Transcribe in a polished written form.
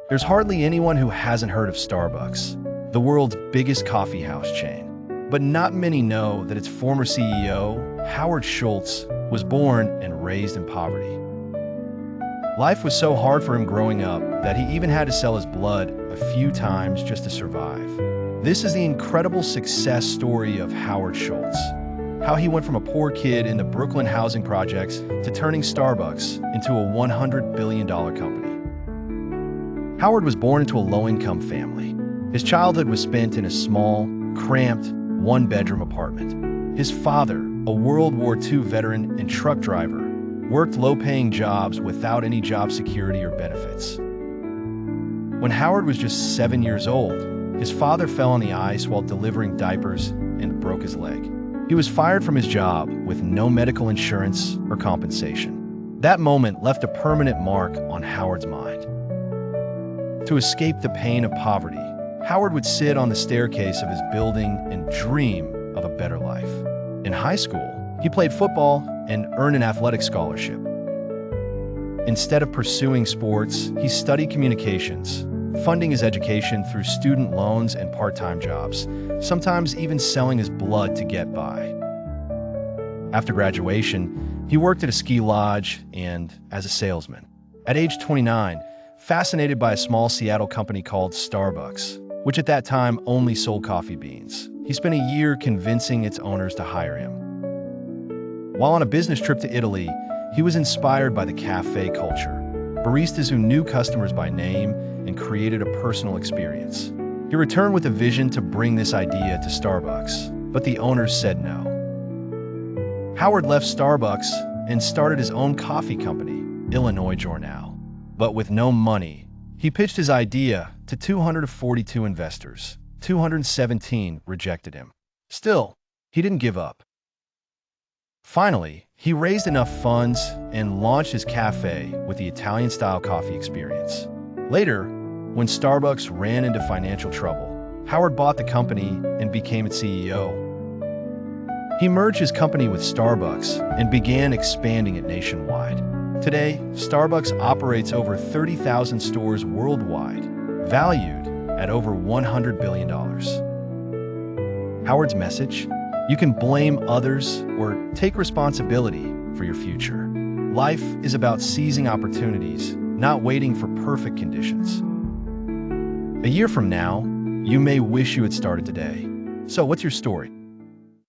There's hardly anyone who hasn't heard of Starbucks, the world's biggest coffee house chain. But not many know that its former CEO, Howard Schultz, was born and raised in poverty. Life was so hard for him growing up that he even had to sell his blood a few times just to survive. This is the incredible success story of Howard Schultz. How he went from a poor kid in the Brooklyn housing projects to turning Starbucks into a $100 billion company. Howard was born into a low-income family. His childhood was spent in a small, cramped, one-bedroom apartment. His father, a World War II veteran and truck driver, worked low-paying jobs without any job security or benefits. When Howard was just 7 years old, his father fell on the ice while delivering diapers and broke his leg. He was fired from his job with no medical insurance or compensation. That moment left a permanent mark on Howard's mind. To escape the pain of poverty, Howard would sit on the staircase of his building and dream of a better life. In high school, he played football and earned an athletic scholarship. Instead of pursuing sports, he studied communications, funding his education through student loans and part-time jobs, sometimes even selling his blood to get by. After graduation, he worked at a ski lodge and as a salesman. At age 29, fascinated by a small Seattle company called Starbucks, which at that time only sold coffee beans, he spent a year convincing its owners to hire him. While on a business trip to Italy, he was inspired by the café culture, baristas who knew customers by name and created a personal experience. He returned with a vision to bring this idea to Starbucks, but the owners said no. Howard left Starbucks and started his own coffee company, Illinois Giornale. But with no money, he pitched his idea to 242 investors. 217 rejected him. Still, he didn't give up. Finally, he raised enough funds and launched his cafe with the Italian-style coffee experience. Later, when Starbucks ran into financial trouble, Howard bought the company and became its CEO. He merged his company with Starbucks and began expanding it nationwide. Today, Starbucks operates over 30,000 stores worldwide, valued at over $100 billion. Howard's message? You can blame others or take responsibility for your future. Life is about seizing opportunities, not waiting for perfect conditions. A year from now, you may wish you had started today. So what's your story?